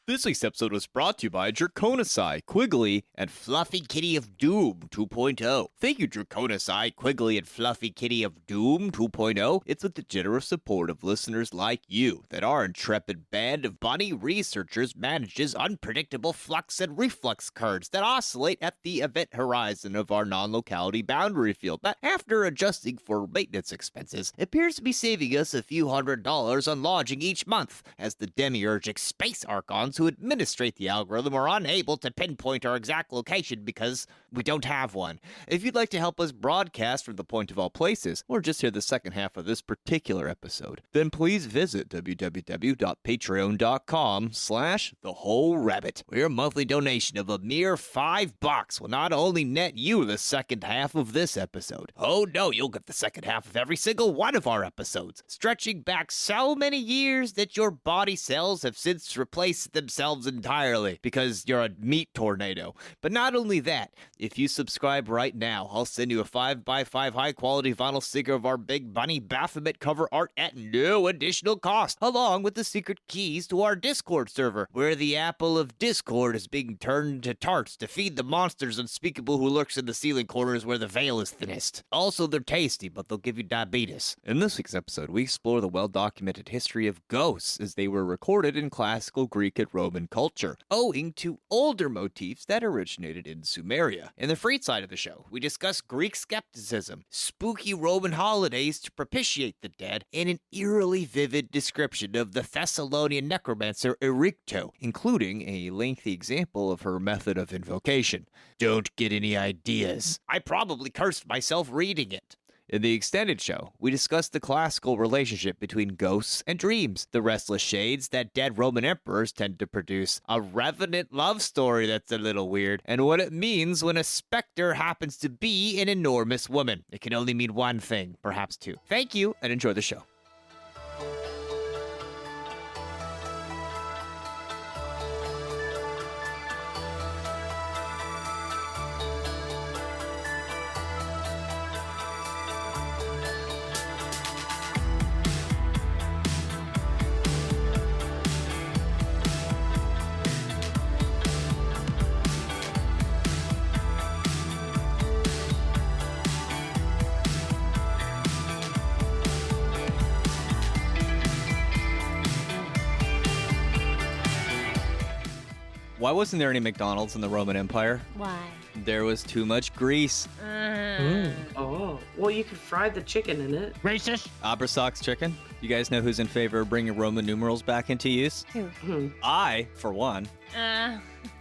This week's episode was brought to you by Draconicide, Quigley, and Fluffy Kitty of Doom 2.0. Thank you, Draconicide, Quigley, and Fluffy Kitty of Doom 2.0. It's with the generous support of listeners like you that our intrepid band of bunny researchers manages unpredictable flux and reflux currents that oscillate at the event horizon of our non-locality boundary field. But after adjusting for maintenance expenses, it appears to be saving us a few $100s on lodging each month, as the demiurgic space archons who administrate the algorithm are unable to pinpoint our exact location because we don't have one. If you'd like to help us broadcast from the point of all places, or just hear the second half of this particular episode, then please visit www.patreon.com/thewholerabbit, where your monthly donation of a mere $5 will not only net you the second half of this episode. Oh no, you'll get the second half of every single one of our episodes, stretching back so many years that your body cells have since replaced themselves entirely because you're a meat tornado. But not only that, if you subscribe right now, I'll send you a 5x5 high-quality vinyl sticker of our Big Bunny Baphomet cover art at no additional cost, along with the secret keys to our Discord server, where the apple of Discord is being turned to tarts to feed the monsters unspeakable who lurks in the ceiling corners where the veil is thinnest. Also, they're tasty, but they'll give you diabetes. In this week's episode, we explore the well-documented history of ghosts as they were recorded in classical Greek and Roman culture, owing to older motifs that originated in Sumeria. In the free side of the show, we discuss Greek skepticism, spooky Roman holidays to propitiate the dead, and an eerily vivid description of the Thessalian necromancer Erichtho, including a lengthy example of her method of invocation. Don't get any ideas. I probably cursed myself reading it. In the extended show, we discuss the classical relationship between ghosts and dreams, the restless shades that dead Roman emperors tend to produce, a revenant love story that's a little weird, and what it means when a specter happens to be an enormous woman. It can only mean one thing, perhaps two. Thank you, and enjoy the show. Why wasn't there any McDonald's in the Roman Empire? Why? There was too much grease. Oh, well, you could fry the chicken in it. Racist. Opera socks chicken. You guys know who's in favor of bringing Roman numerals back into use? Who? I, for one. Ah.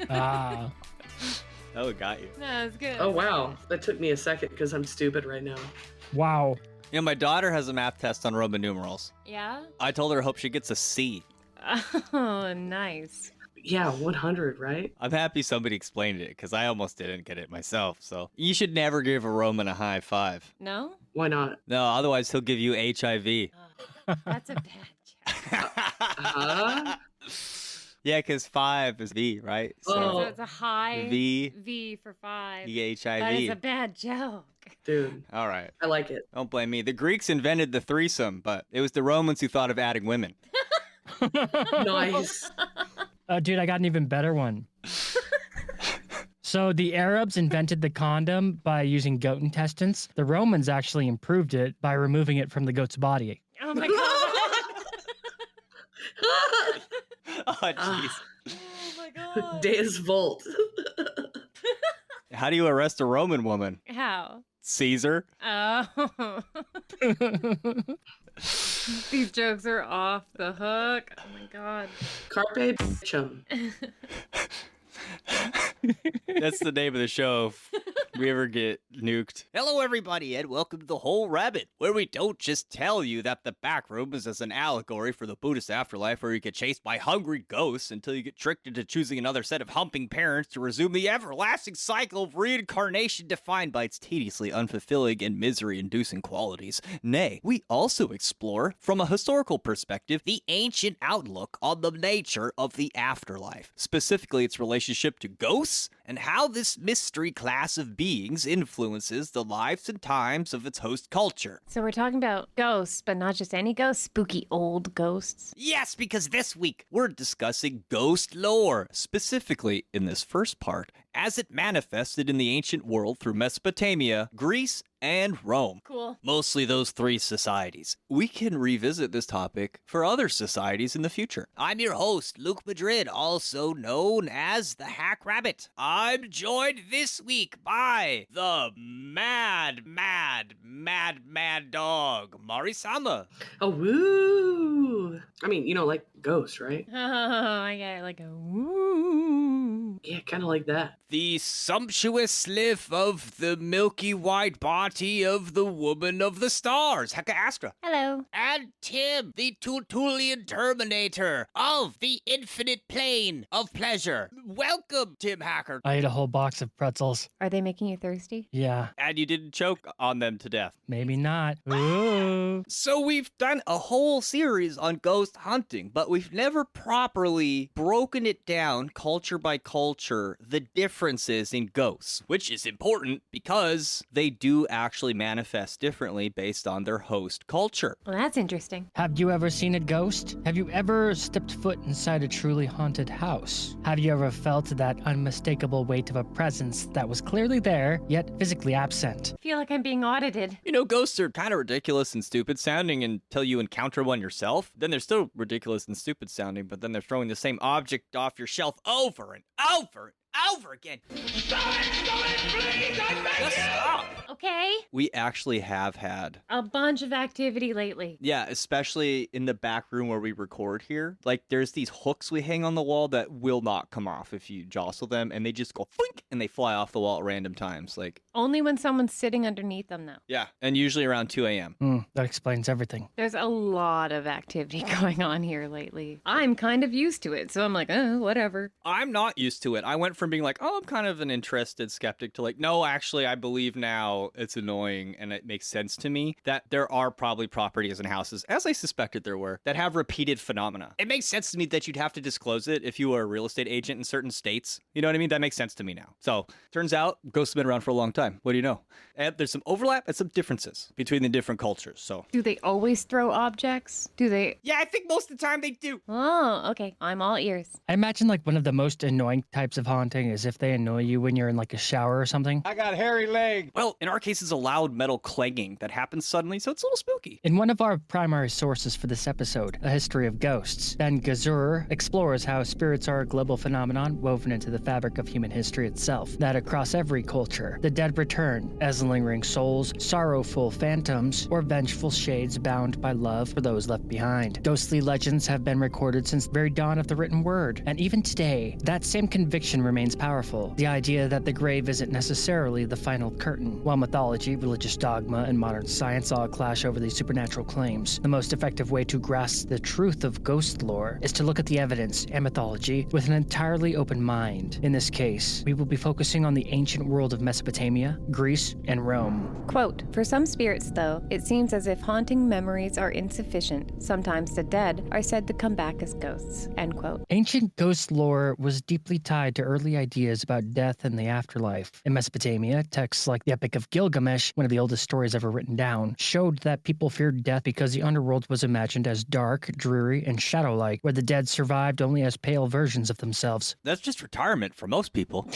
That would got you. No, it's good. Oh, wow. That took me a second because I'm stupid right now. Wow. You know, my daughter has a math test on Roman numerals. Yeah? I told her I hope she gets a C. Oh, nice. Yeah, 100, right? I'm happy somebody explained it, because I almost didn't get it myself, so. You should never give a Roman a high five. No? Why not? No, otherwise he'll give you HIV. Oh, that's a bad joke. Yeah, because 5 is V, right? So Oh. it's a high V for 5. HIV. That is a bad joke. Dude, All right. I like it. Don't blame me. The Greeks invented the threesome, but it was the Romans who thought of adding women. Nice. Dude, I got an even better one. So the Arabs invented the condom by using goat intestines. The Romans actually improved it by removing it from the goat's body. Oh my god. Oh, jeez. Oh my god. Deus Volt. How do you arrest a Roman woman? How? Caesar? Oh. These jokes are off the hook. Oh my god. Carpe Chum. That's the name of the show if we ever get nuked. Hello, everybody, and welcome to The Whole Rabbit, where we don't just tell you that the back room is as an allegory for the Buddhist afterlife where you get chased by hungry ghosts until you get tricked into choosing another set of humping parents to resume the everlasting cycle of reincarnation defined by its tediously unfulfilling and misery-inducing qualities. Nay, we also explore, from a historical perspective, the ancient outlook on the nature of the afterlife, specifically its relationship to ghosts and how this mystery class of beings influences the lives and times of its host culture. So we're talking about ghosts, but not just any ghosts, spooky old ghosts. Yes, because this week we're discussing ghost lore, specifically in this first part, as it manifested in the ancient world through Mesopotamia, Greece, and Rome. Cool. Mostly those three societies. We can revisit this topic for other societies in the future. I'm your host, Luke Madrid, also known as the Hack Rabbit. I'm joined this week by the mad dog, Marisama. Oh, woo! I mean, like ghosts, right? Oh, I get it, like a woo. Yeah, kind of like that. The sumptuous lift of the milky white body of the woman of the stars, Heka Astra. Hello. And Tim, the Tutulian Terminator of the infinite plane of pleasure. Welcome, Tim Hacker. I ate a whole box of pretzels. Are they making you thirsty? Yeah, And you didn't choke on them to death. maybe not. Ooh. So we've done a whole series on ghost hunting, but we've never properly broken it down culture by culture, the differences in ghosts, which is important because they do actually manifest differently based on their host culture. Well, that's interesting. Have you ever seen a ghost? Have you ever stepped foot inside a truly haunted house? Have you ever felt that unmistakable weight of a presence that was clearly there, yet physically absent? I feel like I'm being audited. Ghosts are kind of ridiculous and stupid sounding until you encounter one yourself. Then they're still ridiculous and stupid sounding, but then they're throwing the same object off your shelf over and over and over again. Stop it, please, Just stop. Okay. We actually have had A bunch of activity lately. Yeah, especially in the back room where we record here. Like, there's these hooks we hang on the wall that will not come off if you jostle them, and they just go flink, and they fly off the wall at random times. Like, Only when someone's sitting underneath them, though. yeah, and usually around 2 a.m. That explains everything. There's a lot of activity going on here lately. I'm kind of used to it, so I'm like, whatever. I'm not used to it. I went from being like, oh, I'm kind of an interested skeptic to like, no, actually, I believe now it's annoying and it makes sense to me that there are probably properties and houses, as I suspected there were, that have repeated phenomena. It makes sense to me that you'd have to disclose it if you were a real estate agent in certain states. You know what I mean? That makes sense to me now. So, turns out, ghosts have been around for a long time. What do you know? And there's some overlap and some differences between the different cultures, so. Do they always throw objects? Do they? Yeah, I think most of the time they do. Oh, okay. I'm all ears. I imagine like one of the most annoying types of haunting is if they annoy you when you're in like a shower or something. I got hairy leg. Well, in our case, it's a loud metal clanging that happens suddenly, so it's a little spooky. In one of our primary sources for this episode, A History of Ghosts, Ben Gazur explores how spirits are a global phenomenon woven into the fabric of human history itself, that across every culture, the dead return as lingering souls, sorrowful phantoms, or vengeful shades bound by love for those left behind. Ghostly legends have been recorded since the very dawn of the written word, and even today, that same conviction remains powerful. The idea that the grave isn't necessarily the final curtain. While mythology, religious dogma, and modern science all clash over these supernatural claims, the most effective way to grasp the truth of ghost lore is to look at the evidence and mythology with an entirely open mind. In this case, we will be focusing on the ancient world of Mesopotamia, Greece, and Rome. Quote, for some spirits, though, it seems as if haunting memories are insufficient. Sometimes the dead are said to come back as ghosts. End quote. Ancient ghost lore was deeply tied to early ideas about death and the afterlife. In Mesopotamia, texts like the Epic of Gilgamesh, one of the oldest stories ever written down, showed that people feared death because the underworld was imagined as dark, dreary, and shadow-like, where the dead survived only as pale versions of themselves. That's just retirement for most people.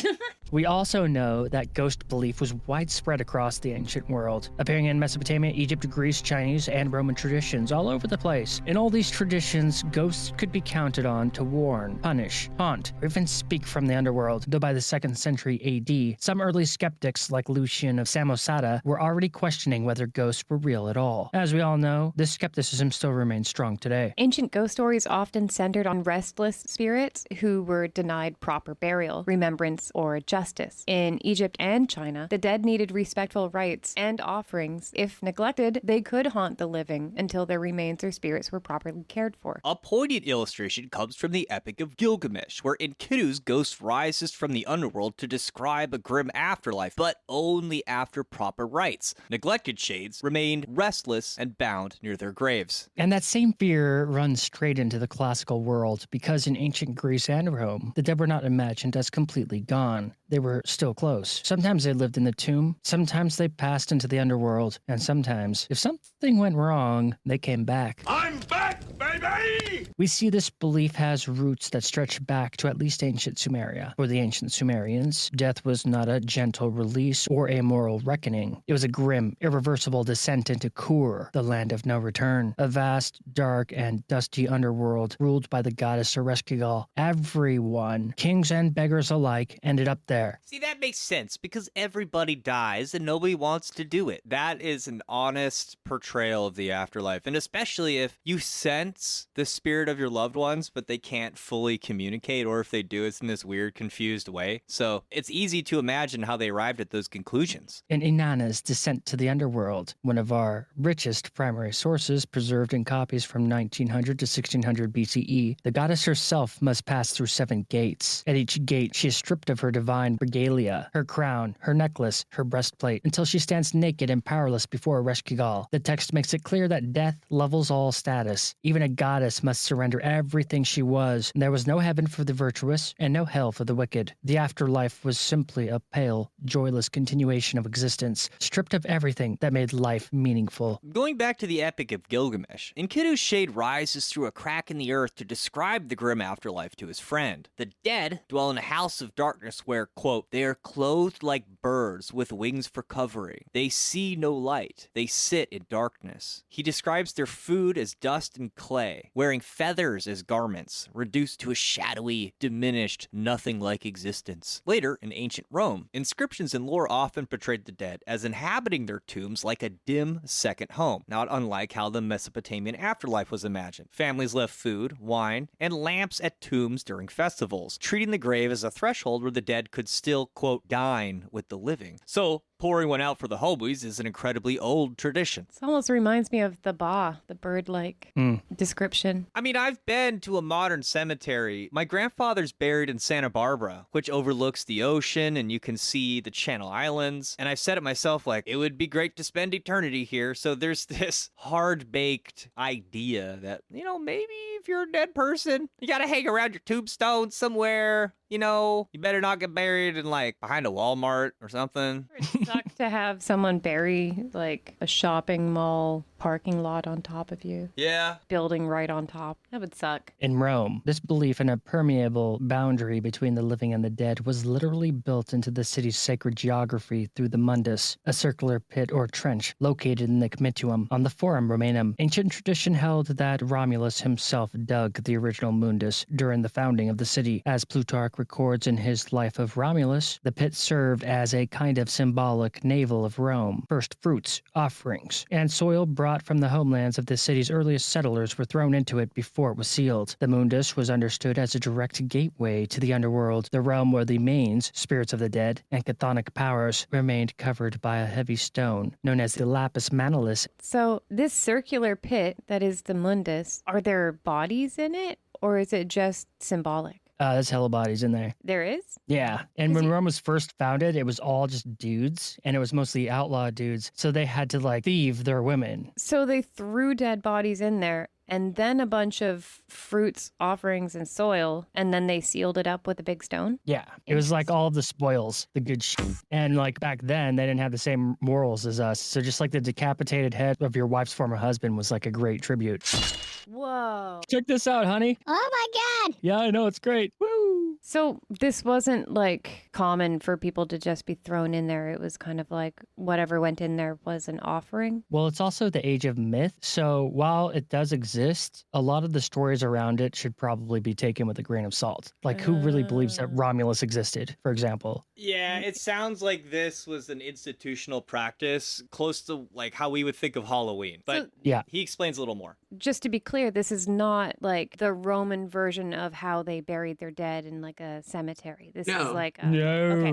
We also know that ghost belief was widespread across the ancient world, appearing in Mesopotamia, Egypt, Greece, Chinese, and Roman traditions all over the place. In all these traditions, ghosts could be counted on to warn, punish, haunt, or even speak from the underworld, though by the 2nd century AD, some early skeptics like Lucian of Samosata were already questioning whether ghosts were real at all. As we all know, this skepticism still remains strong today. Ancient ghost stories often centered on restless spirits who were denied proper burial, remembrance, or justice. In Egypt and China, the dead needed respectful rites and offerings. If neglected, they could haunt the living until their remains or spirits were properly cared for. A poignant illustration comes from the Epic of Gilgamesh, where Enkidu's ghost rises from the underworld to describe a grim afterlife, but only after proper rites. Neglected shades remained restless and bound near their graves. And that same fear runs straight into the classical world, because in ancient Greece and Rome, the dead were not imagined as completely gone. they were still close. Sometimes they lived in the tomb, sometimes they passed into the underworld, and sometimes, if something went wrong, they came back. I'm back, baby! We see this belief has roots that stretch back to at least ancient Sumeria. For the ancient Sumerians, death was not a gentle release or a moral reckoning. It was a grim, irreversible descent into Kur, the land of no return, a vast, dark, and dusty underworld ruled by the goddess Ereshkigal. Everyone, kings and beggars alike, ended up there. See, that makes sense because everybody dies and nobody wants to do it. That is an honest portrayal of the afterlife. And especially if you sense the spirit of your loved ones, but they can't fully communicate, or if they do, it's in this weird, confused way. So it's easy to imagine how they arrived at those conclusions. In Inanna's Descent to the Underworld, one of our richest primary sources preserved in copies from 1900 to 1600 BCE, the goddess herself must pass through 7 gates. At each gate, she is stripped of her divine regalia, her crown, her necklace, her breastplate, until she stands naked and powerless before Ereshkigal. The text makes it clear that death levels all status. Even a goddess must surrender everything she was. There was no heaven for the virtuous and no hell for the wicked. The afterlife was simply a pale, joyless continuation of existence, stripped of everything that made life meaningful. Going back to the Epic of Gilgamesh, Enkidu's shade rises through a crack in the earth to describe the grim afterlife to his friend. The dead dwell in a house of darkness where, quote, they are clothed like birds with wings for covering. They see no light. They sit in darkness. He describes their food as dust and clay, wearing feathers as garments, reduced to a shadowy, diminished, nothing-like existence. Later, in ancient Rome, inscriptions and lore often portrayed the dead as inhabiting their tombs like a dim second home, not unlike how the Mesopotamian afterlife was imagined. Families left food, wine, and lamps at tombs during festivals, treating the grave as a threshold where the dead could still, quote, dine with the living. So, pouring one out for the homies is an incredibly old tradition. This almost reminds me of the ba, the bird-like description. I mean, I've been to a modern cemetery. My grandfather's buried in Santa Barbara, which overlooks the ocean and you can see the Channel Islands. And I've said it myself, like, it would be great to spend eternity here. So there's this hard-baked idea that, you know, maybe if you're a dead person, you gotta hang around your tombstone somewhere. You know, you better not get buried in, like, behind a Walmart or something. It sucks to have someone bury, like, a shopping mall parking lot on top of you. Yeah. Building right on top. That would suck. In Rome, this belief in a permeable boundary between the living and the dead was literally built into the city's sacred geography through the mundus, a circular pit or trench located in the comitium on the Forum Romanum. Ancient tradition held that Romulus himself dug the original mundus during the founding of the city. As Plutarch records in his Life of Romulus, the pit served as a kind of symbolic navel of Rome. First fruits, offerings, and soil brought from the homelands of the city's earliest settlers were thrown into it before it was sealed. The mundus was understood as a direct gateway to the underworld, the realm where the manes, spirits of the dead, and chthonic powers remained covered by a heavy stone known as the lapis manalis. So this circular pit that is the mundus, are there bodies in it or is it just symbolic? There's hella bodies in there. There is? Yeah. And when Rome was first founded, it was all just dudes, and it was mostly outlaw dudes. So they had to, like, thieve their women. So they threw dead bodies in there and then a bunch of fruits, offerings, and soil, and then they sealed it up with a big stone? Yeah. It was like all of the spoils, the good shit. And, like, back then, they didn't have the same morals as us. So just like the decapitated head of your wife's former husband was like a great tribute. Whoa. Check this out, honey. Oh my god! Yeah, I know. It's great. Woo! So this wasn't like common for people to just be thrown in there. It was kind of like whatever went in there was an offering. Well, it's also the age of myth. So while it does exist, a lot of the stories around it should probably be taken with a grain of salt. Like, who really believes that Romulus existed, for example? Yeah, it sounds like this was an institutional practice close to like how we would think of Halloween. But yeah, he explains a little more. Just to be clear, this is not like the Roman version of how they buried their dead in like a cemetery. This is like a... No, Okay.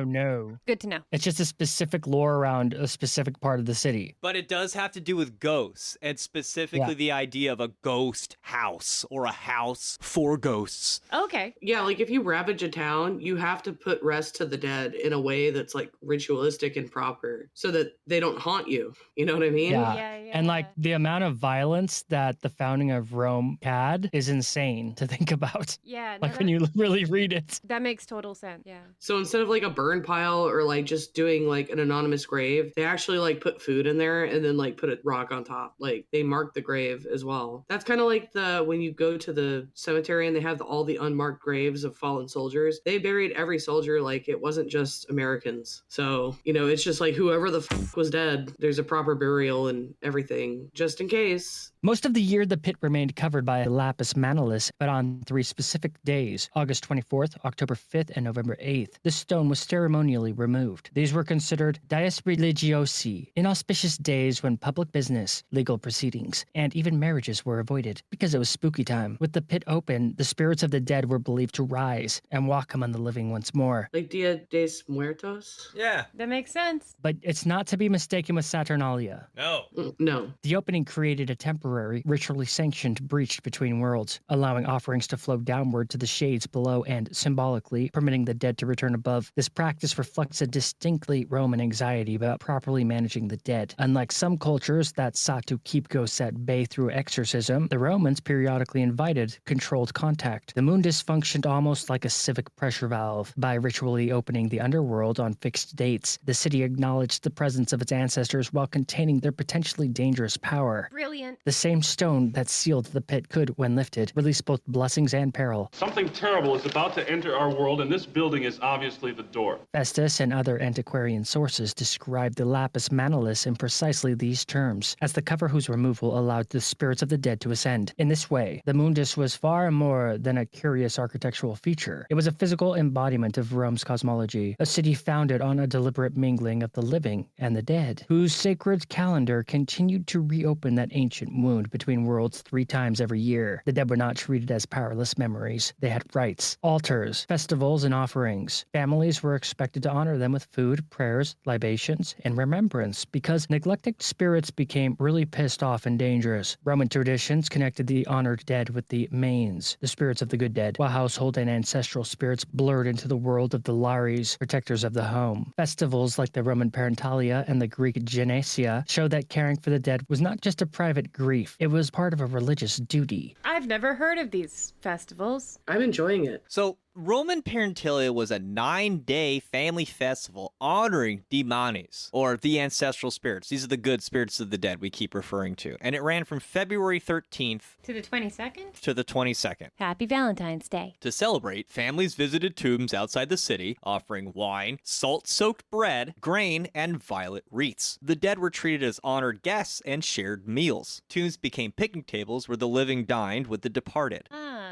no. Good to know. It's just a specific lore around a specific part of the city. But it does have to do with ghosts, and specifically the idea of a ghost house or a house for ghosts. Okay. Yeah, like if you ravage a town, you have to put rest to the dead in a way that's like ritualistic and proper so that they don't haunt you. You know what I mean? Yeah. And like the amount of violence violence that the founding of Rome had is insane to think about. Yeah, Like when you really read it. that makes total sense. Yeah. So instead of like a burn pile or like just doing like an anonymous grave, they actually like put food in there and then like put a rock on top. Like they mark the grave as well. That's kind of like when you go to the cemetery and they have all the unmarked graves of fallen soldiers. They buried every soldier like it wasn't just Americans. So, it's just like whoever the was dead, there's a proper burial and everything just in case. Most of the year, the pit remained covered by lapis manalis, but on 3 specific days, August 24th, October 5th, and November 8th, the stone was ceremonially removed. These were considered dies religiosi, inauspicious days when public business, legal proceedings, and even marriages were avoided, because it was spooky time. With the pit open, the spirits of the dead were believed to rise and walk among the living once more. Like Dia de Muertos? Yeah. That makes sense. But it's not to be mistaken with Saturnalia. No. No. The opening created a temporary, ritually sanctioned breach between worlds, allowing offerings to flow downward to the shades below and, symbolically, permitting the dead to return above. This practice reflects a distinctly Roman anxiety about properly managing the dead. Unlike some cultures that sought to keep ghosts at bay through exorcism, the Romans periodically invited controlled contact. The mundus functioned almost like a civic pressure valve. By ritually opening the underworld on fixed dates, the city acknowledged the presence of its ancestors while containing their potentially dangerous power. Brilliant. The same stone that sealed the pit could, when lifted, release both blessings and peril. Something terrible is about to enter our world, and this building is obviously the door. Festus and other antiquarian sources describe the lapis manalis in precisely these terms, as the cover whose removal allowed the spirits of the dead to ascend. In this way, the mundus was far more than a curious architectural feature. It was a physical embodiment of Rome's cosmology, a city founded on a deliberate mingling of the living and the dead, whose sacred calendar continued to reopen that ancient wound between worlds 3 times every year. The dead were not treated as powerless memories. They had rites, altars, festivals, and offerings. Families were expected to honor them with food, prayers, libations, and remembrance, because neglected spirits became really pissed off and dangerous. Roman traditions connected the honored dead with the manes, the spirits of the good dead, while household and ancestral spirits blurred into the world of the lares, protectors of the home. Festivals like the Roman Parentalia and the Greek Genesia show that caring for the dead was not just a private grief, it was part of a religious duty. I've never heard of these festivals. I'm enjoying it. So, Roman Parentalia was a 9-day family festival honoring demones, or the ancestral spirits. These are the good spirits of the dead we keep referring to. And it ran from February 13th To the 22nd? to the 22nd. Happy Valentine's Day. To celebrate, families visited tombs outside the city, offering wine, salt-soaked bread, grain, and violet wreaths. The dead were treated as honored guests and shared meals. Tombs became picnic tables where the living dined with the departed.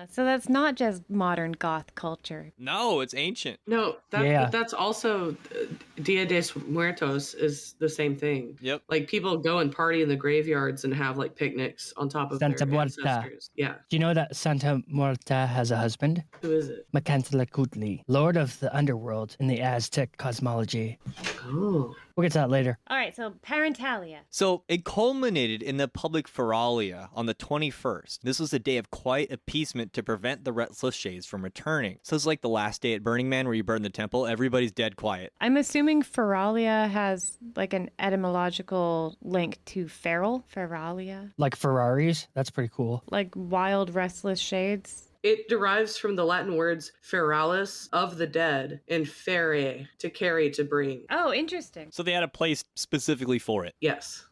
So that's not just modern goth culture. No, it's ancient. No, Yeah. that's also Dia de Muertos is the same thing. Yep. Like people go and party in the graveyards and have like picnics on top of Santa their Muerta. ancestors. Yeah. Do you know that Santa Muerta has a husband? Who is it? Macantlacuhtli, lord of the underworld in the Aztec cosmology. Oh. We'll get to that later. All right, so Parentalia. So it culminated in the public feralia on the 21st. This was a day of quiet appeasement to prevent the restless shades from returning. So it's like the last day at Burning Man where you burn the temple, everybody's dead quiet. I'm assuming Feralia has like an etymological link to feral. Feralia. Like Ferraris? That's pretty cool. Like wild, restless shades. It derives from the Latin words feralis, of the dead, and fere, to carry, to bring. Oh, interesting. So they had a place specifically for it. Yes.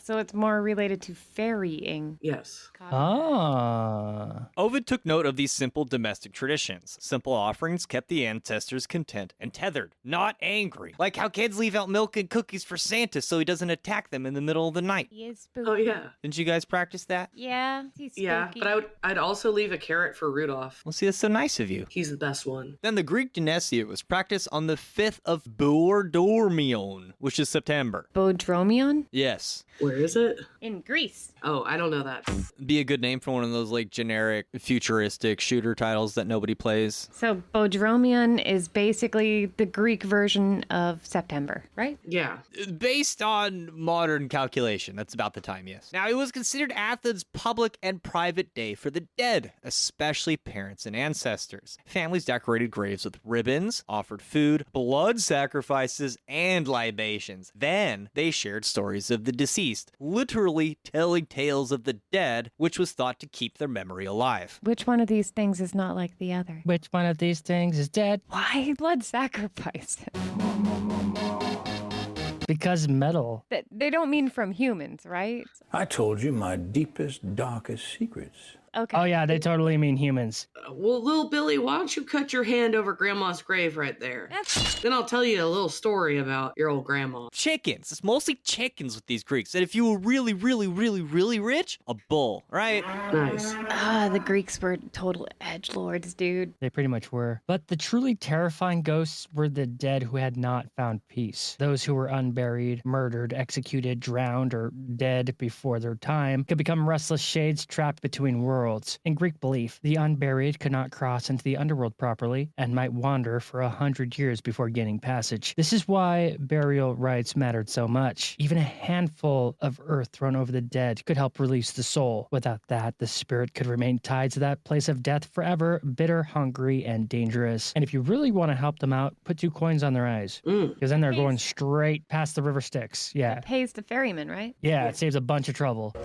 So it's more related to ferrying. Yes. Ah. Ovid took note of these simple domestic traditions. Simple offerings kept the ancestors content and tethered, not angry. Like how kids leave out milk and cookies for Santa so he doesn't attack them in the middle of the night. He is spooky. Oh yeah. Didn't you guys practice that? Yeah, he's spooky. Yeah, but I'd also leave a carrot for Rudolph. Well, see, that's so nice of you. He's the best one. Then the Greek Genesia was practiced on the 5th of Bourdormion, which is September. Bodromion? Yes. Where is it? In Greece. Oh, I don't know that. Be a good name for one of those like generic futuristic shooter titles that nobody plays. So Bodromion is basically the Greek version of September, right? Yeah. Based on modern calculation, that's about the time, yes. Now, it was considered Athens' public and private day for the dead, especially parents and ancestors. Families decorated graves with ribbons, offered food, blood sacrifices, and libations. Then, they shared stories of the deceased, literally telling tales of the dead, which was thought to keep their memory alive. Which one of these things is not like the other? Which one of these things is dead? Why blood sacrifice? Because metal. They don't mean from humans, right? I told you my deepest, darkest secrets. Okay. Oh yeah, they totally mean humans. Well, little Billy, why don't you cut your hand over Grandma's grave right there? Then I'll tell you a little story about your old grandma. Chickens. It's mostly chickens with these Greeks. And if you were really, really, really, really rich, a bull, right? Nice. The Greeks were total edgelords, dude. They pretty much were. But the truly terrifying ghosts were the dead who had not found peace. Those who were unburied, murdered, executed, drowned, or dead before their time could become restless shades trapped between worlds. In Greek belief, the unburied could not cross into the underworld properly and might wander for 100 years before gaining passage. This is why burial rites mattered so much. Even a handful of earth thrown over the dead could help release the soul. Without that, the spirit could remain tied to that place of death forever, bitter, hungry, and dangerous. And if you really want to help them out, put 2 coins on their eyes. Because then they're going straight past the river Styx. Yeah. It pays the ferryman, right? Yeah, it saves a bunch of trouble.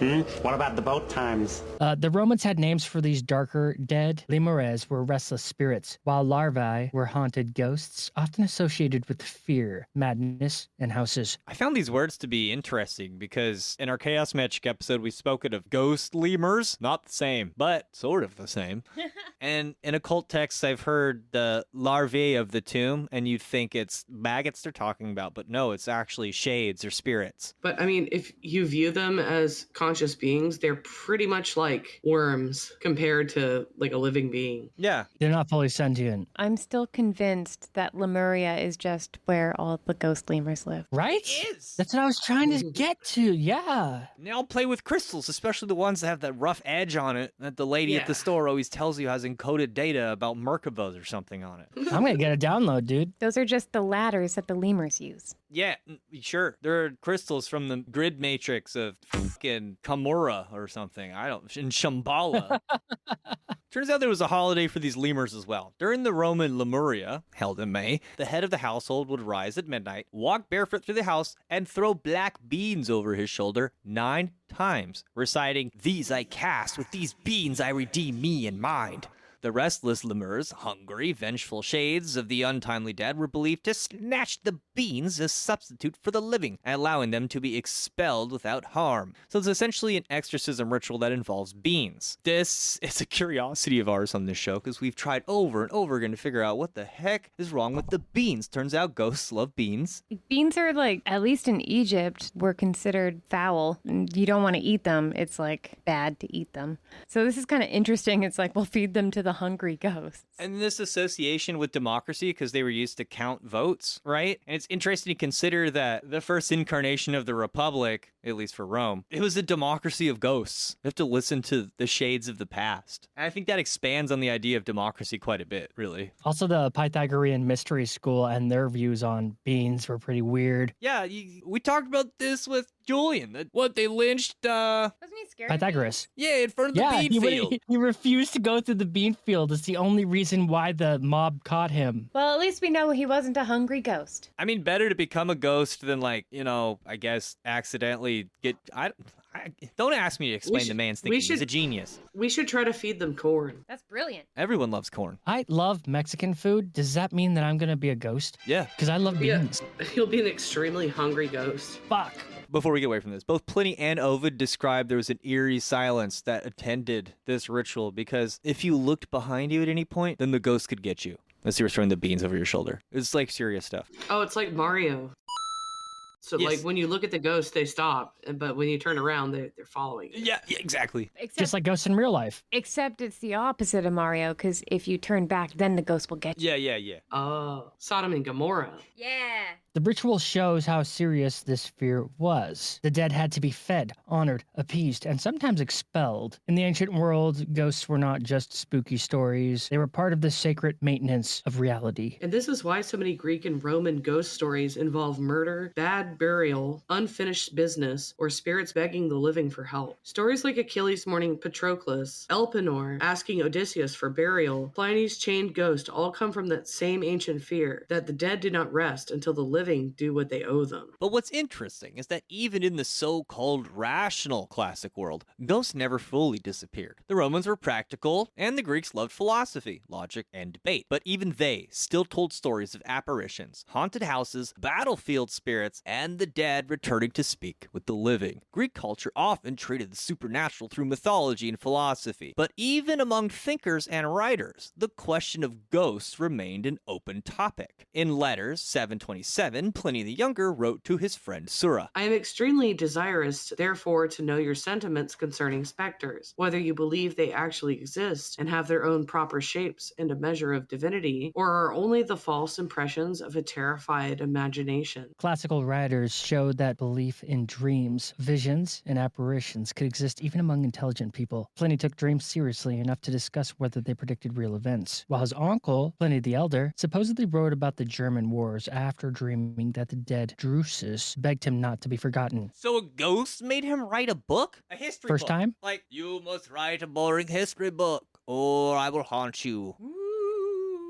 What about the boat times? The Romans had names for these darker dead. Lemures were restless spirits, while larvae were haunted ghosts, often associated with fear, madness, and houses. I found these words to be interesting because in our Chaos Magic episode, we've spoken of ghost lemurs. Not the same, but sort of the same. And in occult texts, I've heard the larvae of the tomb, and you'd think it's maggots they're talking about, but no, it's actually shades or spirits. But I mean, if you view them as conscious beings, they're pretty much like worms compared to like a living being. Yeah. They're not fully sentient. I'm still convinced that Lemuria is just where all the ghost lemurs live. Right? It is. That's what I was trying to get to. Yeah. And they all play with crystals, especially the ones that have that rough edge on it that the lady at the store always tells you has encoded data about Merkabahs or something on it. I'm going to get a download, dude. Those are just the ladders that the lemurs use. Yeah, sure. There are crystals from the grid matrix of fucking Kamura or something. In Shambhala. Turns out there was a holiday for these lemurs as well. During the Roman Lemuria, held in May, the head of the household would rise at midnight, walk barefoot through the house, and throw black beans over his shoulder 9 times, reciting, "These I cast, with these beans I redeem me and mine." The restless lemurs, hungry, vengeful shades of the untimely dead, were believed to snatch the beans as substitute for the living, allowing them to be expelled without harm. So it's essentially an exorcism ritual that involves beans. This is a curiosity of ours on this show because we've tried over and over again to figure out what the heck is wrong with the beans. Turns out ghosts love beans. Beans are like, at least in Egypt, were considered foul. You don't want to eat them. It's like bad to eat them. So this is kind of interesting. It's like, we'll feed them to the hungry ghosts. And this association with democracy, because they were used to count votes, right? And it's interesting to consider that the first incarnation of the Republic, at least for Rome, it was a democracy of ghosts. You have to listen to the shades of the past. And I think that expands on the idea of democracy quite a bit, really. Also, the Pythagorean mystery school and their views on beans were pretty weird. Yeah, we talked about this with Julian. What, they lynched, Wasn't he scared? Pythagoras. yeah, in front of the bean field. He refused to go through the bean field. It's the only reason why the mob caught him. Well, at least we know he wasn't a hungry ghost. I mean, better to become a ghost than, like, I guess accidentally get... don't ask me to explain the man's thinking. He's a genius. We should try to feed them corn. That's brilliant. Everyone loves corn. I love Mexican food. Does that mean that I'm going to be a ghost? Yeah. Because I love beans. You'll be an extremely hungry ghost. Fuck. Before we get away from this, both Pliny and Ovid described there was an eerie silence that attended this ritual because if you looked behind you at any point, then the ghost could get you. Unless you were throwing the beans over your shoulder. It's like serious stuff. Oh, it's like Mario. So Yes. like when you look at the ghost, they stop, but when you turn around, they're following you. Yeah, exactly. Just like ghosts in real life. Except it's the opposite of Mario, because if you turn back, then the ghost will get you. Yeah. Oh, Sodom and Gomorrah. Yeah. The ritual shows how serious this fear was. The dead had to be fed, honored, appeased, and sometimes expelled. In the ancient world, ghosts were not just spooky stories, they were part of the sacred maintenance of reality. And this is why so many Greek and Roman ghost stories involve murder, bad burial, unfinished business, or spirits begging the living for help. Stories like Achilles mourning Patroclus, Elpenor asking Odysseus for burial, Pliny's chained ghost all come from that same ancient fear that the dead do not rest until the living do what they owe them. But what's interesting is that even in the so-called rational classic world, ghosts never fully disappeared. The Romans were practical, and the Greeks loved philosophy, logic, and debate. But even they still told stories of apparitions, haunted houses, battlefield spirits, and the dead returning to speak with the living. Greek culture often treated the supernatural through mythology and philosophy. But even among thinkers and writers, the question of ghosts remained an open topic. In letters 727, Pliny the Younger wrote to his friend Sura. I am extremely desirous, therefore, to know your sentiments concerning specters, whether you believe they actually exist and have their own proper shapes and a measure of divinity, or are only the false impressions of a terrified imagination. Classical writers showed that belief in dreams, visions, and apparitions could exist even among intelligent people. Pliny took dreams seriously enough to discuss whether they predicted real events, while his uncle, Pliny the Elder, supposedly wrote about the German wars after dreaming that the dead Drusus begged him not to be forgotten. So a ghost made him write a book? A history First book? time? Like, you must write a boring history book, or I will haunt you.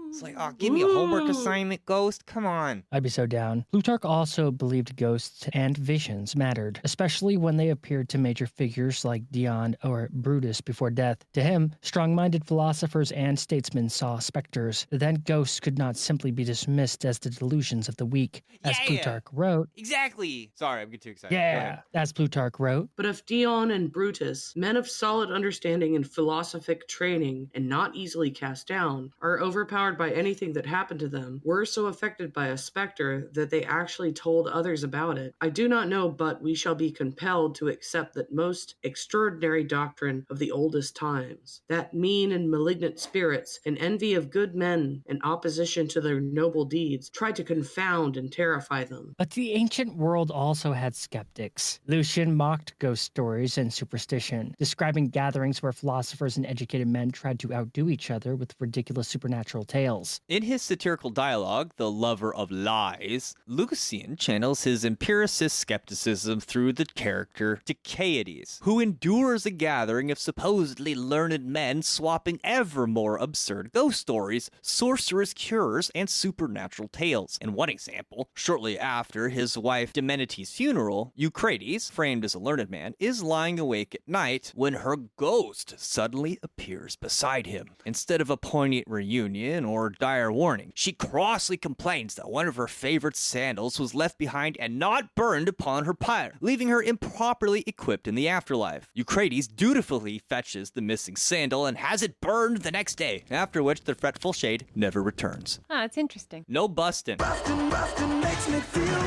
It's like, oh, give me a homework assignment, ghost. Come on. I'd be so down. Plutarch also believed ghosts and visions mattered, especially when they appeared to major figures like Dion or Brutus before death. To him, strong-minded philosophers and statesmen saw specters. Then ghosts could not simply be dismissed as the delusions of the weak. As Yeah. Plutarch wrote, Exactly. Sorry, I'm getting too excited. Go ahead. as Plutarch wrote, But if Dion and Brutus, men of solid understanding and philosophic training, and not easily cast down, are overpowered by anything that happened to them, were so affected by a specter that they actually told others about it, I do not know, but we shall be compelled to accept that most extraordinary doctrine of the oldest times, that mean and malignant spirits, in envy of good men and opposition to their noble deeds, tried to confound and terrify them. But the ancient world also had skeptics. Lucian mocked ghost stories and superstition, describing gatherings where philosophers and educated men tried to outdo each other with ridiculous supernatural tales. In his satirical dialogue, The Lover of Lies, Lucian channels his empiricist skepticism through the character Decaides, who endures a gathering of supposedly learned men swapping ever more absurd ghost stories, sorcerous cures, and supernatural tales. In one example, shortly after his wife Demenity's funeral, Eucrates, framed as a learned man, is lying awake at night when her ghost suddenly appears beside him. Instead of a poignant reunion or dire warning, she crossly complains that one of her favorite sandals was left behind and not burned upon her pyre, leaving her improperly equipped in the afterlife. Eucrates dutifully fetches the missing sandal and has it burned the next day, after which the fretful shade never returns. Ah, it's interesting. No bustin'.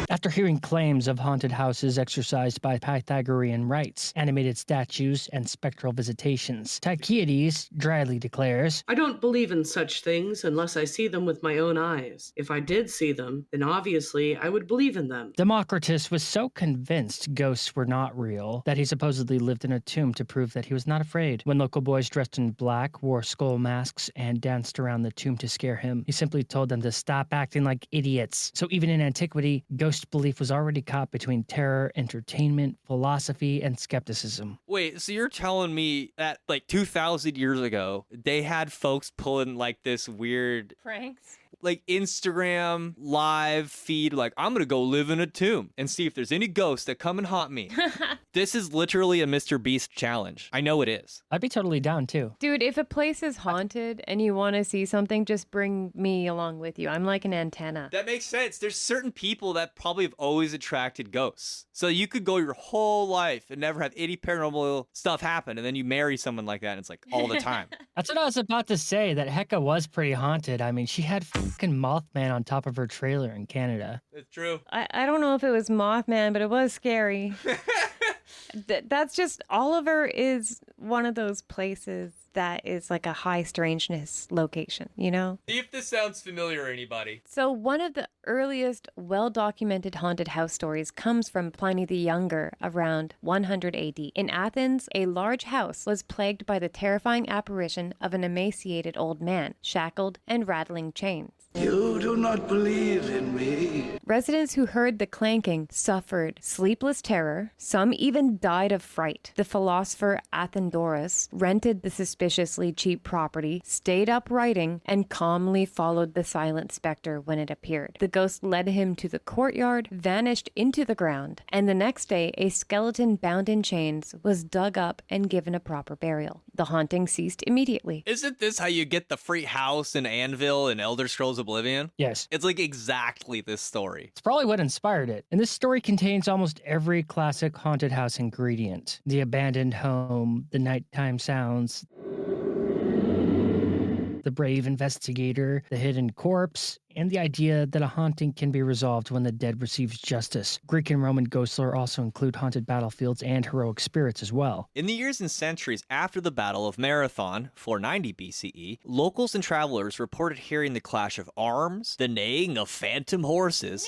After hearing claims of haunted houses exorcised by Pythagorean rites, animated statues, and spectral visitations, Tychiades dryly declares, I don't believe in such things unless I see them with my own eyes. If I did see them, then obviously I would believe in them. Democritus was so convinced ghosts were not real that he supposedly lived in a tomb to prove that he was not afraid. When local boys dressed in black wore skull masks and danced around the tomb to scare him, he simply told them to stop acting like idiots. So even in antiquity, ghost belief was already caught between terror, entertainment, philosophy, and skepticism. Wait, so you're telling me that like 2,000 years ago, they had folks pulling like this weird Pranks? like Instagram live feed, like, I'm gonna go live in a tomb and see if there's any ghosts that come and haunt me. This is literally a Mr. Beast challenge. I know it is. I'd be totally down too. Dude, if a place is haunted and you want to see something, just bring me along with you. I'm like an antenna. That makes sense. There's certain people that probably have always attracted ghosts. So you could go your whole life and never have any paranormal stuff happen, and then you marry someone like that and it's like all the time. That's what I was about to say, that Hecka was pretty haunted. I mean, she had Fucking Mothman on top of her trailer in Canada. It's true. I don't know if it was Mothman, but it was scary. That's just, Oliver is one of those places that is like a high strangeness location, you know? See if this sounds familiar to anybody. So one of the earliest well-documented haunted house stories comes from Pliny the Younger around 100 AD. In Athens, a large house was plagued by the terrifying apparition of an emaciated old man, shackled and rattling chains. You do not believe in me. Residents who heard the clanking suffered sleepless terror. Some even died of fright. The philosopher Athenodorus rented the suspiciously cheap property, stayed up writing, and calmly followed the silent specter when it appeared. The ghost led him to the courtyard, vanished into the ground, and the next day a skeleton bound in chains was dug up and given a proper burial. The haunting ceased immediately. Isn't this how you get the free house and anvil in Elder Scrolls Oblivion? Yes. It's like exactly this story. It's probably what inspired it. And this story contains almost every classic haunted house ingredient. The abandoned home, the nighttime sounds, the brave investigator, the hidden corpse, and the idea that a haunting can be resolved when the dead receives justice. Greek and Roman ghost lore also include haunted battlefields and heroic spirits as well. In the years and centuries after the Battle of Marathon, 490 BCE, locals and travelers reported hearing the clash of arms, the neighing of phantom horses,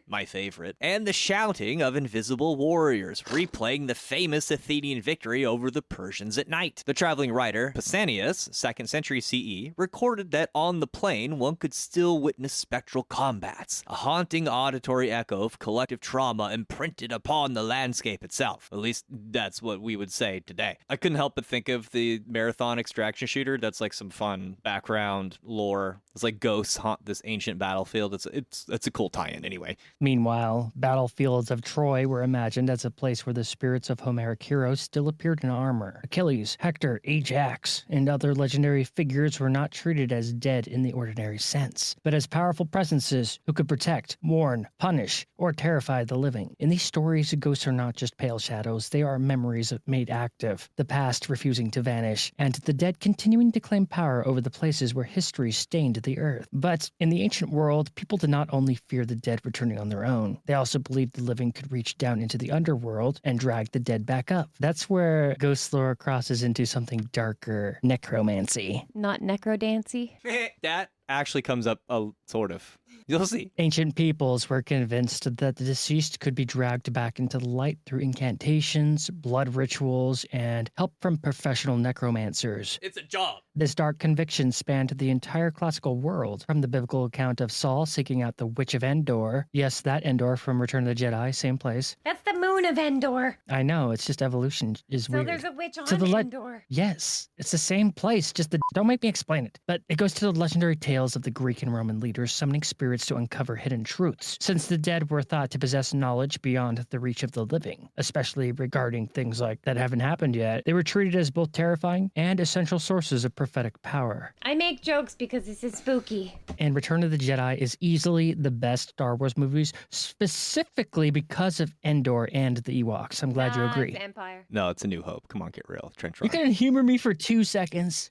my favorite, and the shouting of invisible warriors, replaying the famous Athenian victory over the Persians at night. The traveling writer, Pausanias, 2nd century CE, recorded that on the plain one could still witness spectral combats, a haunting auditory echo of collective trauma imprinted upon the landscape itself. At least that's what we would say today. I couldn't help but think of the Marathon extraction shooter. That's like some fun background lore. It's like ghosts haunt this ancient battlefield. It's a cool tie-in anyway. Meanwhile, battlefields of Troy were imagined as a place where the spirits of Homeric heroes still appeared in armor. Achilles, Hector, Ajax, and other legendary figures were not treated as dead in the ordinary sense, but as powerful presences who could protect, warn, punish, or terrify the living. In these stories, ghosts are not just pale shadows, they are memories made active, the past refusing to vanish, and the dead continuing to claim power over the places where history stained the earth. But in the ancient world, people did not only fear the dead returning on their own, they also believed the living could reach down into the underworld and drag the dead back up. That's where ghost lore crosses into something darker, necromancy. Not necrodancy. That actually comes up sort of. You'll see. Ancient peoples were convinced that the deceased could be dragged back into the light through incantations, blood rituals, and help from professional necromancers. It's a job. This dark conviction spanned the entire classical world, from the biblical account of Saul seeking out the Witch of Endor. Yes, that Endor from Return of the Jedi, same place. That's the moon of Endor. I know, it's just evolution is weird. So there's a witch on To the Endor. Yes, it's the same place, just don't make me explain it. But it goes to the legendary tales of the Greek and Roman leaders summoning spirits to uncover hidden truths, since the dead were thought to possess knowledge beyond the reach of the living, especially regarding things like that haven't happened yet. They were treated as both terrifying and essential sources of prophetic power. I make jokes because this is spooky. And Return of the Jedi is easily the best Star Wars movies, specifically because of Endor and the Ewoks. I'm glad you agree. It's Empire. No, it's A New Hope. Come on, get real. Trench You run. couldn't humor me for 2 seconds.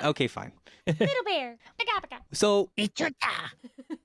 Okay, fine. Little bear. Pika. So,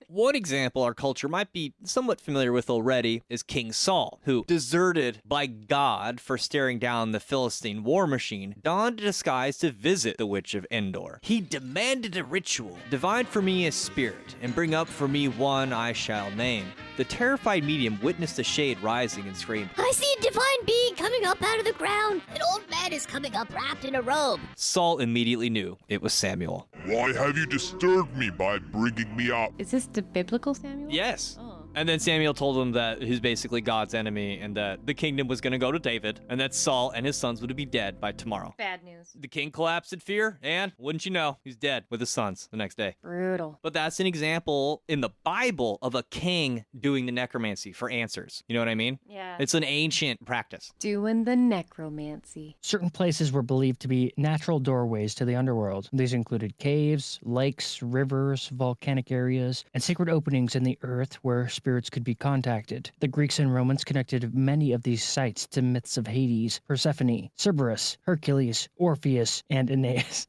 one example our culture might be somewhat familiar with already is King Saul, who, deserted by God for staring down the Philistine war machine, donned a disguise to visit the Witch of Endor. He demanded a ritual, divide for me a spirit, and bring up for me one I shall name. The terrified medium witnessed a shade rising and screamed, I see a divine being coming up out of the ground. An old man is coming up wrapped in a robe. Saul immediately knew it was Samuel. Why have you disturbed me by bringing me up? Is this the biblical Samuel? Yes. Oh. And then Samuel told him that he's basically God's enemy and that the kingdom was going to go to David and that Saul and his sons would be dead by tomorrow. Bad news. The king collapsed in fear and, wouldn't you know, he's dead with his sons the next day. Brutal. But that's an example in the Bible of a king doing the necromancy for answers. You know what I mean? Yeah. It's an ancient practice. Doing the necromancy. Certain places were believed to be natural doorways to the underworld. These included caves, lakes, rivers, volcanic areas, and sacred openings in the earth where spirits could be contacted. The Greeks and Romans connected many of these sites to myths of Hades, Persephone, Cerberus, Hercules, Orpheus, and Aeneas.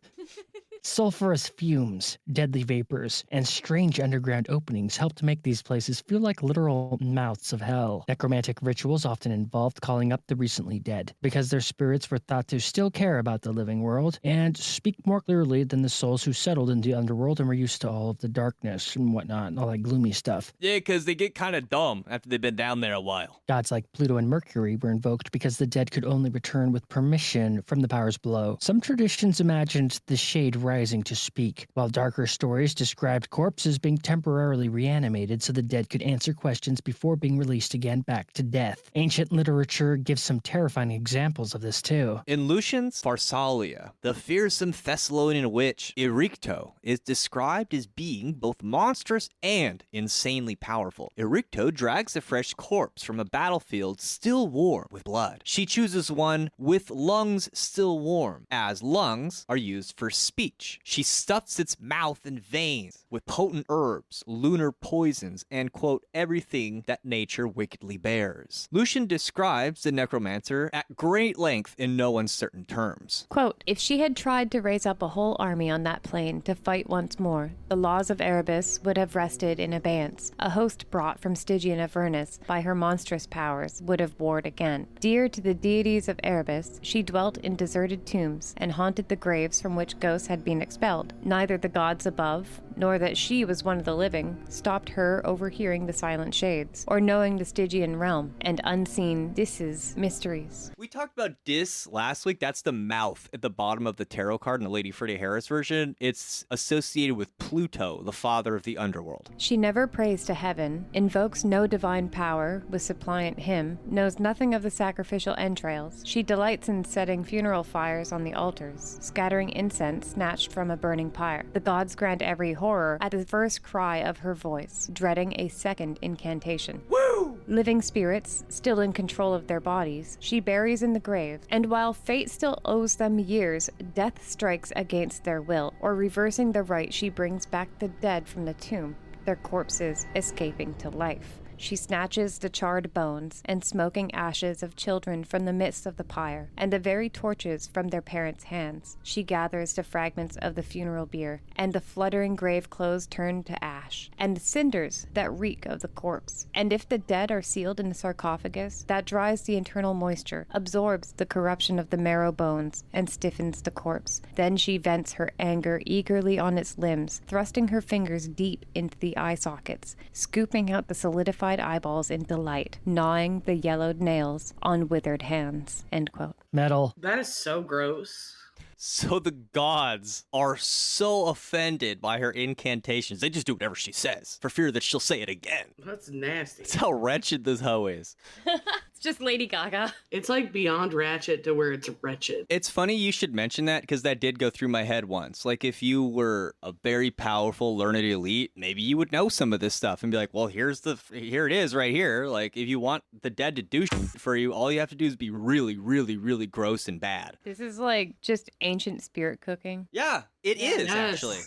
Sulfurous fumes, deadly vapors, and strange underground openings help to make these places feel like literal mouths of hell. Necromantic rituals often involved calling up the recently dead, because their spirits were thought to still care about the living world and speak more clearly than the souls who settled into the underworld and were used to all of the darkness and whatnot, and all that gloomy stuff. Yeah, because they get kind of dumb after they've been down there a while. Gods like Pluto and Mercury were invoked because the dead could only return with permission from the powers below. Some traditions imagined the shade rising to speak, while darker stories described corpses being temporarily reanimated so the dead could answer questions before being released again back to death. Ancient literature gives some terrifying examples of this too. In Lucian's Pharsalia, the fearsome Thessalian witch Erichtho is described as being both monstrous and insanely powerful. Erichtho drags a fresh corpse from a battlefield still warm with blood. She chooses one with lungs still warm, as lungs are used for speech. She stuffs its mouth and veins with potent herbs, lunar poisons, and, quote, everything that nature wickedly bears. Lucian describes the necromancer at great length in no uncertain terms. Quote, if she had tried to raise up a whole army on that plain to fight once more, the laws of Erebus would have rested in abeyance. A host brought from Stygian Avernus by her monstrous powers would have warred again. Dear to the deities of Erebus, she dwelt in deserted tombs and haunted the graves from which ghosts had been expelled. Neither the gods above, nor that she was one of the living, stopped her overhearing the silent shades, or knowing the Stygian realm and unseen Dis's mysteries. We talked about Dis last week. That's the mouth at the bottom of the tarot card in the Lady Freya Harris version. It's associated with Pluto, the father of the underworld. She never prays to heaven, invokes no divine power with suppliant hymn, knows nothing of the sacrificial entrails. She delights in setting funeral fires on the altars, scattering incense snatched from a burning pyre. The gods grant every horror at the first cry of her voice, dreading a second incantation. Woo! Living spirits, still in control of their bodies, she buries in the grave, and while fate still owes them years, death strikes against their will, or reversing the right, she brings back the dead from the tomb, their corpses escaping to life. She snatches the charred bones and smoking ashes of children from the midst of the pyre, and the very torches from their parents' hands. She gathers the fragments of the funeral bier, and the fluttering grave clothes turn to ash, and the cinders that reek of the corpse. And if the dead are sealed in the sarcophagus, that dries the internal moisture, absorbs the corruption of the marrow bones, and stiffens the corpse. Then she vents her anger eagerly on its limbs, thrusting her fingers deep into the eye sockets, scooping out the solidified eyeballs in delight, gnawing the yellowed nails on withered hands. End quote. Metal. That is so gross. So the gods are so offended by her incantations, they just do whatever she says, for fear that she'll say it again. That's nasty. That's how wretched this hoe is. It's just Lady Gaga. It's like beyond ratchet to where it's wretched. It's funny you should mention that, because that did go through my head once. Like, if you were a very powerful, learned elite, maybe you would know some of this stuff and be like, well, here it is right here. Like, if you want the dead to do shit for you, all you have to do is be really, really, really gross and bad. This is like just ancient spirit cooking. Yeah, it is, Yes. actually.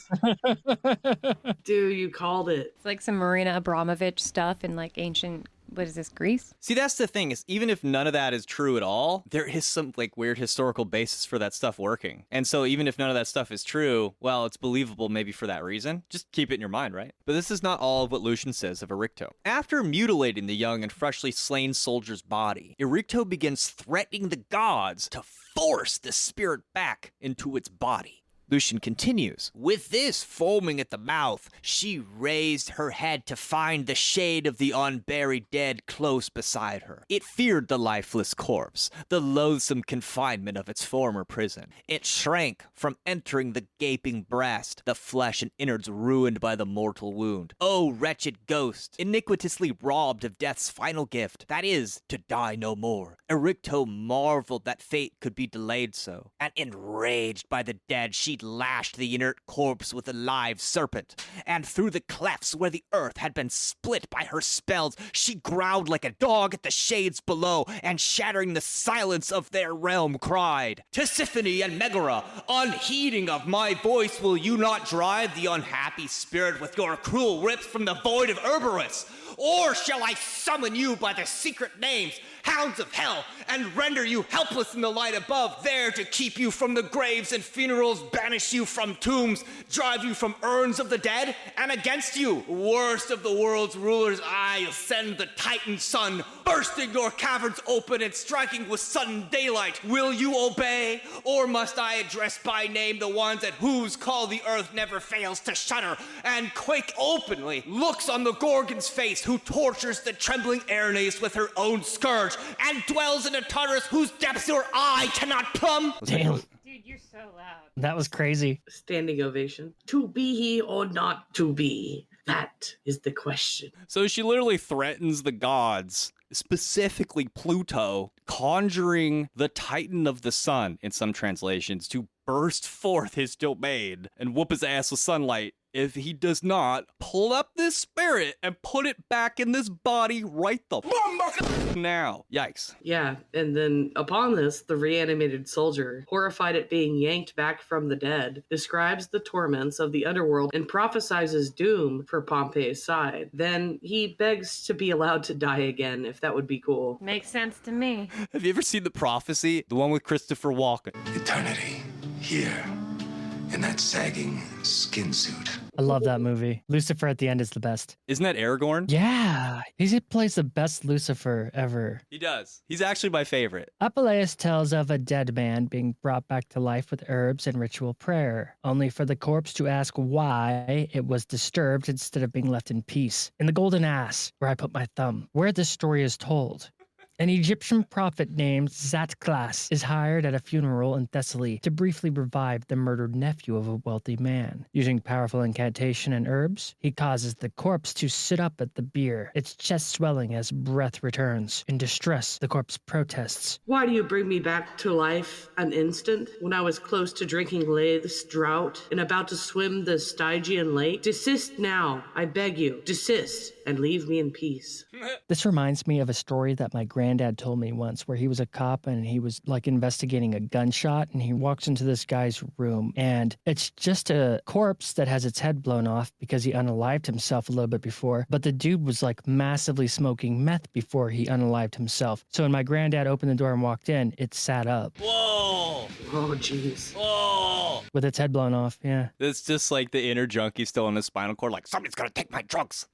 Dude, you called it. It's like some Marina Abramovich stuff in like ancient, what is this, Greece? See, that's the thing, is even if none of that is true at all, there is some like weird historical basis for that stuff working. And so even if none of that stuff is true, well, it's believable maybe for that reason. Just keep it in your mind, right? But this is not all of what Lucian says of Erichtho. After mutilating the young and freshly slain soldier's body, Erichtho begins threatening the gods to force the spirit back into its body. Lucian continues, with this foaming at the mouth, she raised her head to find the shade of the unburied dead close beside her. It feared the lifeless corpse, the loathsome confinement of its former prison. It shrank from entering the gaping breast, the flesh and innards ruined by the mortal wound. O wretched ghost, iniquitously robbed of death's final gift, that is, to die no more. Erichtho marveled that fate could be delayed so, and enraged by the dead, she lashed the inert corpse with a live serpent, and through the clefts where the earth had been split by her spells, she growled like a dog at the shades below, and shattering the silence of their realm cried, Tisiphone and Megara, unheeding of my voice, will you not drive the unhappy spirit with your cruel rips from the void of Cerberus? Or shall I summon you by the secret names, hounds of hell, and render you helpless in the light above, there to keep you from the graves and funerals, banish you from tombs, drive you from urns of the dead, and against you, worst of the world's rulers, I'll send the Titan sun, bursting your caverns open and striking with sudden daylight. Will you obey, or must I address by name the ones at whose call the earth never fails to shudder and quake openly, looks on the Gorgon's face, who tortures the trembling Erinys with her own scourge, and dwells in a Tartarus whose depths your eye cannot plumb? Damn. Dude, you're so loud. That was crazy. Standing ovation. To be or not to be? That is the question. So she literally threatens the gods, specifically Pluto, conjuring the Titan of the Sun, in some translations, to burst forth his domain and whoop his ass with sunlight if he does not pull up this spirit and put it back in this body right the now. Yikes. Yeah, and then upon this, the reanimated soldier, horrified at being yanked back from the dead, describes the torments of the underworld and prophesizes doom for Pompey's side. Then he begs to be allowed to die again, if that would be cool. Makes sense to me. Have you ever seen The Prophecy? The one with Christopher Walken. Eternity, here, in that sagging skin suit. I love that movie. Lucifer at the end is the best. Isn't that Aragorn? Yeah, he plays the best Lucifer ever. He does. He's actually my favorite. Apuleius tells of a dead man being brought back to life with herbs and ritual prayer, only for the corpse to ask why it was disturbed instead of being left in peace. In The Golden Ass, where I put my thumb, where this story is told. An Egyptian prophet named Zatklas is hired at a funeral in Thessaly to briefly revive the murdered nephew of a wealthy man. Using powerful incantation and herbs, he causes the corpse to sit up at the bier, its chest swelling as breath returns. In distress, the corpse protests. Why do you bring me back to life an instant, when I was close to drinking Lathes drought and about to swim the Stygian lake? Desist now, I beg you. Desist, and leave me in peace. This reminds me of a story that my granddad told me once, where he was a cop and he was like investigating a gunshot, and he walks into this guy's room and it's just a corpse that has its head blown off because he unalived himself a little bit before, but the dude was like massively smoking meth before he unalived himself. So when my granddad opened the door and walked in, it sat up. Whoa! Oh, jeez. Whoa! With its head blown off, yeah. It's just like the inner junkie still in his spinal cord, like, somebody's gonna take my drugs.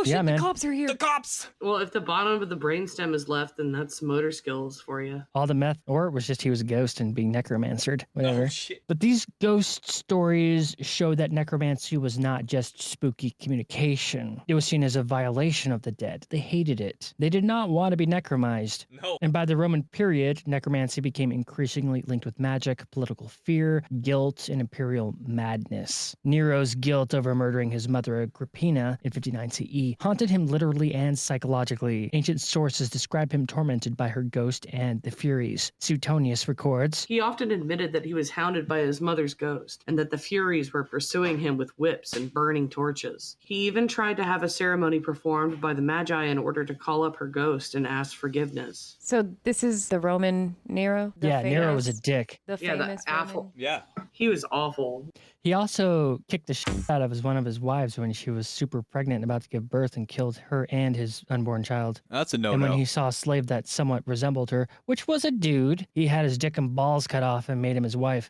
Yeah, man. The cops are here. The cops! Well, if the bottom of the brainstem is left, then that's motor skills for you. All the meth, or it was just he was a ghost and being necromancered, whatever. Oh, shit. But these ghost stories show that necromancy was not just spooky communication. It was seen as a violation of the dead. They hated it. They did not want to be necromized. No. And by the Roman period, necromancy became increasingly linked with magic, political fear, guilt, and imperial madness. Nero's guilt over murdering his mother Agrippina in 59 CE haunted him literally and psychologically. Ancient sources describe him tormented by her ghost and the Furies. Suetonius records, He often admitted that he was hounded by his mother's ghost, and that the Furies were pursuing him with whips and burning torches. He even tried to have a ceremony performed by the Magi in order to call up her ghost and ask forgiveness. So this is the Roman Nero? yeah, Nero was a dick. The Yeah, the famous awful. Roman? Yeah. He was awful. He also kicked the shit out of one of his wives when she was super pregnant and about to give birth, and killed her and his unborn child. That's a And no-no. when he saw a slave that somewhat resembled her, which was a dude, he had his dick and balls cut off and made him his wife,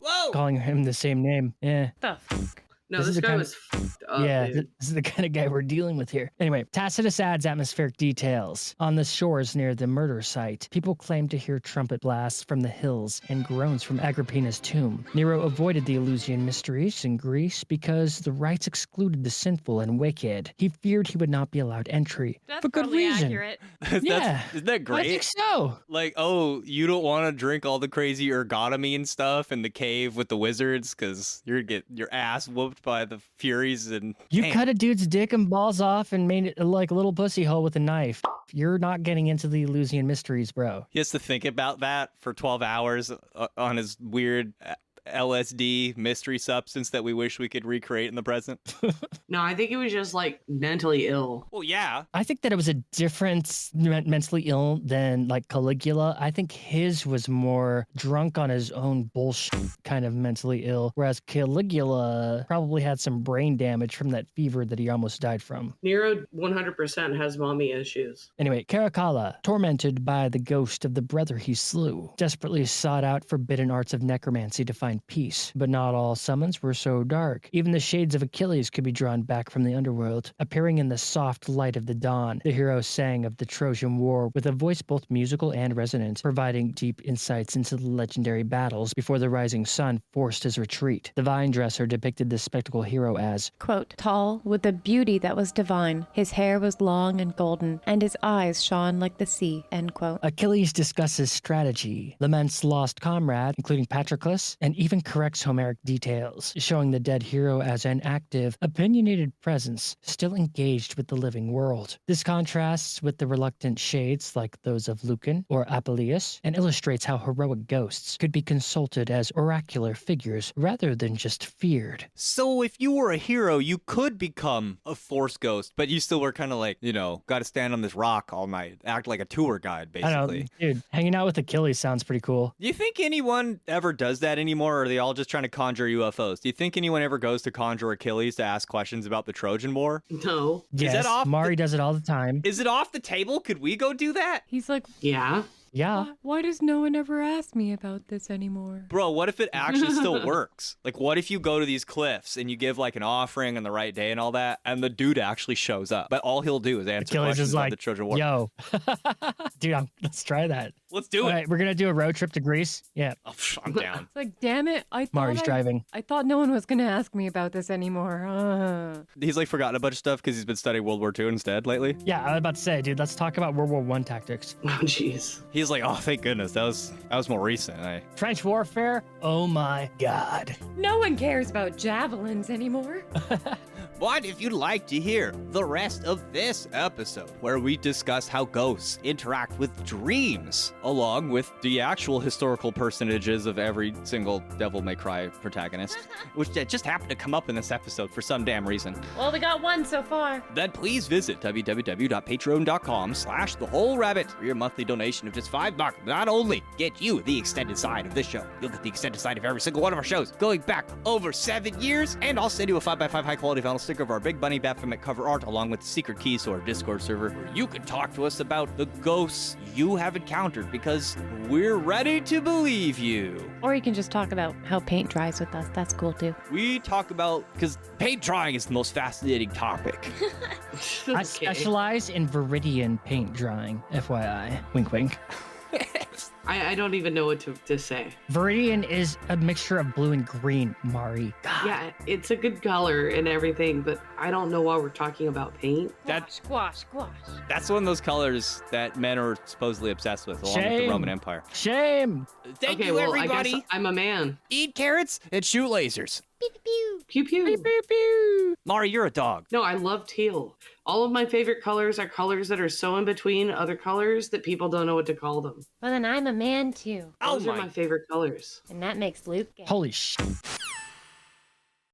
Whoa! calling him the same name. Yeah. The fuck? No, This is this the guy kind- was fucked up, Yeah, dude. this is the kind of guy we're dealing with here. Anyway, Tacitus adds atmospheric details. On the shores near the murder site, people claim to hear trumpet blasts from the hills and groans from Agrippina's tomb. Nero avoided the Eleusinian mysteries in Greece because the rites excluded the sinful and wicked. He feared he would not be allowed entry. That's for good probably reason. accurate. Yeah. Isn't that I great? think so. Like, oh, you don't want to drink all the crazy ergonomy and stuff in the cave with the wizards because you're gonna get your ass whooped by the Furies and You Damn. cut a dude's dick and balls off and made it like a little pussy hole with a knife. You're not getting into the Eleusinian mysteries, bro. He has to think about that for 12 hours on his weird LSD mystery substance that we wish we could recreate in the present? No, I think he was just like mentally ill. Well, yeah. I think that it was a different mentally ill than like Caligula. I think his was more drunk on his own bullshit, kind of mentally ill, whereas Caligula probably had some brain damage from that fever that he almost died from. Nero 100% has mommy issues. Anyway, Caracalla, tormented by the ghost of the brother he slew, desperately sought out forbidden arts of necromancy to find peace. But not all summons were so dark. Even the shades of Achilles could be drawn back from the underworld. Appearing in the soft light of the dawn, the hero sang of the Trojan War with a voice both musical and resonant, providing deep insights into the legendary battles before the rising sun forced his retreat. The vine dresser depicted this spectacle hero as, quote, tall, with a beauty that was divine. His hair was long and golden, and his eyes shone like the sea, end quote. Achilles discusses strategy, laments lost comrade, including Patroclus, and even corrects Homeric details, showing the dead hero as an active, opinionated presence, still engaged with the living world. This contrasts with the reluctant shades like those of Lucan or Apuleius, and illustrates how heroic ghosts could be consulted as oracular figures rather than just feared. So if you were a hero, you could become a force ghost, but you still were kind of like, got to stand on this rock all night, act like a tour guide, basically. I don't know, dude, hanging out with Achilles sounds pretty cool. Do you think anyone ever does that anymore, or are they all just trying to conjure UFOs? Do you think anyone ever goes to conjure Achilles to ask questions about the Trojan War? No. Yes, Is that off Mari does it all the time. Is it off the table? Could we go do that? He's like, yeah. Yeah. Why does no one ever ask me about this anymore? Bro, what if it actually still works? Like, what if you go to these cliffs and you give like an offering on the right day and all that, and the dude actually shows up, but all he'll do is answer Achilles questions is about like, the Trojan War? yo, dude, let's try that. Let's do All it. right, we're gonna do a road trip to Greece. Yeah. Oh, I'm down. It's like, damn it, Mari's driving. I thought no one was gonna ask me about this anymore. He's like forgotten a bunch of stuff because he's been studying World War II instead lately. Yeah, I was about to say, dude, let's talk about World War I tactics. Oh, jeez. He's like, oh, thank goodness, that was more recent. Trench warfare? Oh my god. No one cares about javelins anymore. But if you'd like to hear the rest of this episode, where we discuss how ghosts interact with dreams, along with the actual historical personages of every single Devil May Cry protagonist, which just happened to come up in this episode for some damn reason, Well, we got one so far. then please visit www.patreon.com/thewholerabbit for your monthly donation of just $5. Not only get you the extended side of this show, you'll get the extended side of every single one of our shows going back over 7 years, and I'll send you a 5x5 high quality vinyl sticker of our Big Bunny Baphomet cover art, along with secret keys to our Discord server, where you can talk to us about the ghosts you have encountered, because we're ready to believe you. Or you can just talk about how paint dries with us. That's cool too. We talk about, because paint drying is the most fascinating topic. I specialize in Viridian paint drying, FYI. Wink, wink. I don't even know what to say. Viridian is a mixture of blue and green, Mari. God. Yeah, it's a good color and everything, but I don't know why we're talking about paint. Squash. That's one of those colors that men are supposedly obsessed with, along with the Roman Empire. Shame. Thank okay, you, well, everybody. I guess I'm a man. Eat carrots and shoot lasers. Pew pew. Pew pew. Pew, pew, pew. Mari, you're a dog. No, I love teal. All of my favorite colors are colors that are so in between other colors that people don't know what to call them. Well, then I'm a man too. Those are my favorite colors. And that makes Luke gay. Holy shit.